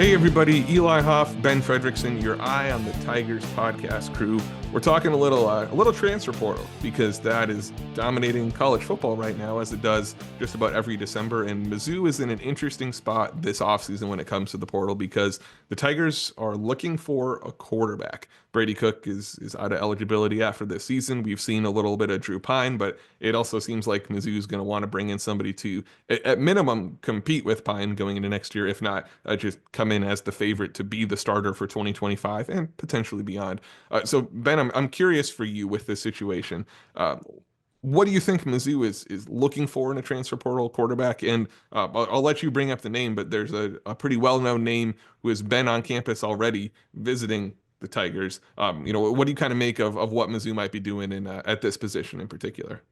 Hey everybody, Eli Hoff, Ben Frederickson, your eye on the Tigers podcast crew. We're talking a little transfer portal because that is dominating college football right now, as it does just about every December. And Mizzou is in an interesting spot this offseason when it comes to the portal because the Tigers are looking for a quarterback. Brady Cook is out of eligibility after this season. We've seen a little bit of Drew Pine, but it also seems like Mizzou is going to want to bring in somebody to, at minimum, compete with Pine going into next year, if not just come in as the favorite to be the starter for 2025 and potentially beyond. So Ben, I'm curious for you with this situation. What do you think Mizzou is looking for in a transfer portal quarterback? And I'll let you bring up the name, but there's a pretty well-known name who has been on campus already visiting the Tigers. What do you kind of make of what Mizzou might be doing at this position in particular?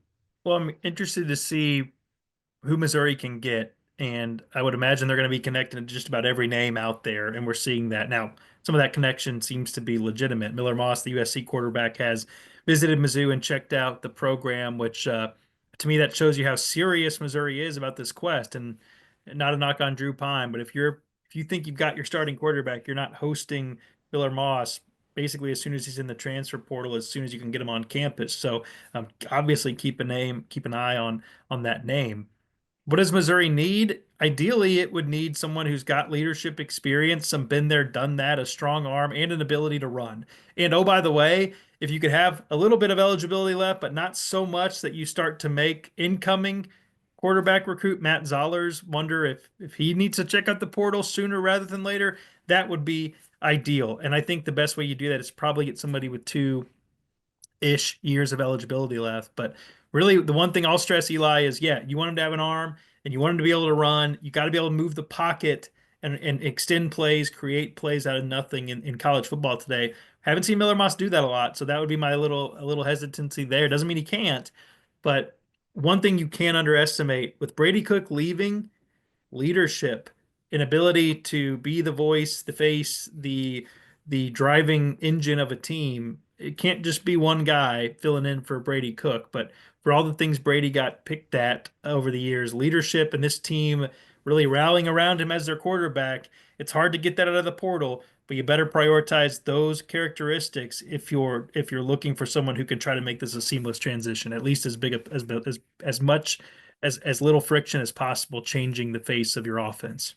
Well, I'm interested to see who Missouri can get, and I would imagine they're going to be connected to just about every name out there, and we're seeing that now. Some of that connection seems to be legitimate. Miller Moss, the USC quarterback, has visited Mizzou and checked out the program, which to me that shows you how serious Missouri is about this quest. And not a knock on Drew Pine, but if you think you've got your starting quarterback, you're not hosting Miller Moss basically as soon as he's in the transfer portal, as soon as you can get him on campus. So obviously keep an eye on that name. What does Missouri need? Ideally, it would need someone who's got leadership experience, some been there, done that, a strong arm, and an ability to run. And oh, by the way, if you could have a little bit of eligibility left, but not so much that you start to make incoming quarterback recruit Matt Zollers wonder if he needs to check out the portal sooner rather than later, that would be ideal. And I think the best way you do that is probably get somebody with two-ish years of eligibility left. But really, the one thing I'll stress, Eli, is yeah, you want him to have an arm and you want him to be able to run. You got to be able to move the pocket and extend plays, create plays out of nothing in college football today. Haven't seen Miller Moss do that a lot, so that would be my little hesitancy there. Doesn't mean he can't, but one thing you can't underestimate with Brady Cook leaving, leadership, an ability to be the voice, the face, the driving engine of a team. It can't just be one guy filling in for Brady Cook, but for all the things Brady got picked at over the years, leadership and this team really rallying around him as their quarterback, it's hard to get that out of the portal, but you better prioritize those characteristics if you're looking for someone who can try to make this a seamless transition, at least as big as much as little friction as possible, changing the face of your offense.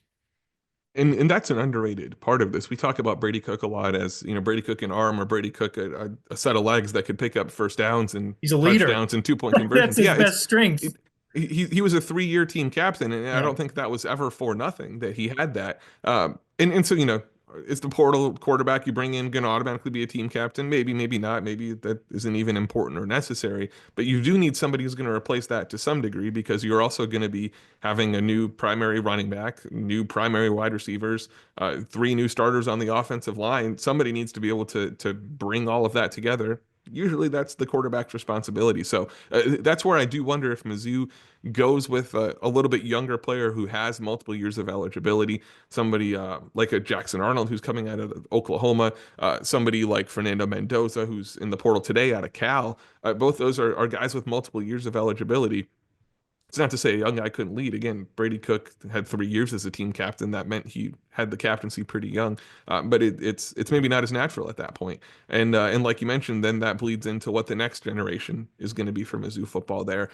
And that's an underrated part of this. We talk about Brady Cook a lot as, Brady Cook an arm or Brady Cook a set of legs that could pick up first downs and He's a leader. touchdowns and 2 point That's conversions. his Yeah, best strength. he was a 3-year team captain, and I Yeah. don't think that was ever for nothing that he had that. And so is the portal quarterback you bring in going to automatically be a team captain? Maybe, maybe not. Maybe that isn't even important or necessary. But you do need somebody who's going to replace that to some degree because you're also going to be having a new primary running back, new primary wide receivers, 3 new starters on the offensive line. Somebody needs to be able to bring all of that together. Usually that's the quarterback's responsibility. So that's where I do wonder if Mizzou goes with a little bit younger player who has multiple years of eligibility, somebody like a Jackson Arnold who's coming out of Oklahoma, somebody like Fernando Mendoza who's in the portal today out of Cal. Both those are guys with multiple years of eligibility. It's not to say a young guy couldn't lead. Again, Brady Cook had 3 years as a team captain. That meant he had the captaincy pretty young, but it's maybe not as natural at that point. And like you mentioned, then that bleeds into what the next generation is going to be for Mizzou football. There,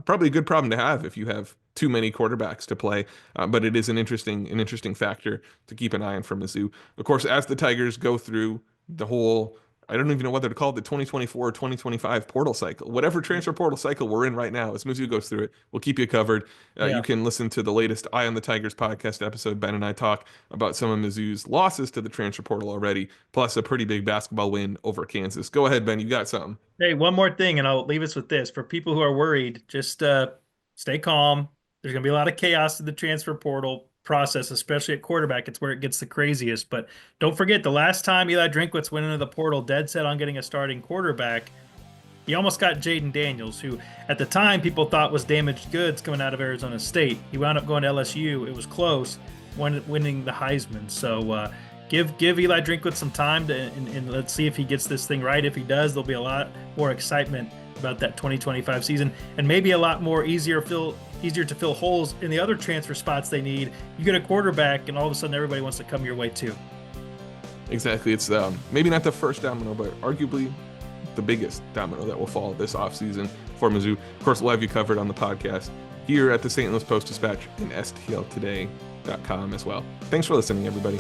probably a good problem to have if you have too many quarterbacks to play. But it is an interesting factor to keep an eye on for Mizzou. Of course, as the Tigers go through the whole, I don't even know whether to call it the 2024 or 2025 portal cycle. Whatever transfer portal cycle we're in right now, as Mizzou goes through it, we'll keep you covered. You Yeah. can listen to the latest Eye on the Tigers podcast episode. Ben and I talk about some of Mizzou's losses to the transfer portal already, plus a pretty big basketball win over Kansas. Go ahead, Ben. You got something. Hey, one more thing, and I'll leave us with this. For people who are worried, just stay calm. There's going to be a lot of chaos in the transfer portal process, especially at quarterback. It's where it gets the craziest. But don't forget, the last time Eli Drinkwitz went into the portal dead set on getting a starting quarterback, he almost got Jaden Daniels, who at the time people thought was damaged goods coming out of Arizona State. He wound up going to LSU. It was close, winning the Heisman. So give Eli Drinkwitz some time and let's see if he gets this thing right. If he does, there'll be a lot more excitement about that 2025 season, and maybe a lot more easier to fill holes in the other transfer spots they need. You get a quarterback, and all of a sudden everybody wants to come your way too. Exactly. It's maybe not the first domino, but arguably the biggest domino that will fall this offseason for Mizzou. Of course, we'll have you covered on the podcast here at the St. Louis Post-Dispatch and stltoday.com as well. Thanks for listening, everybody.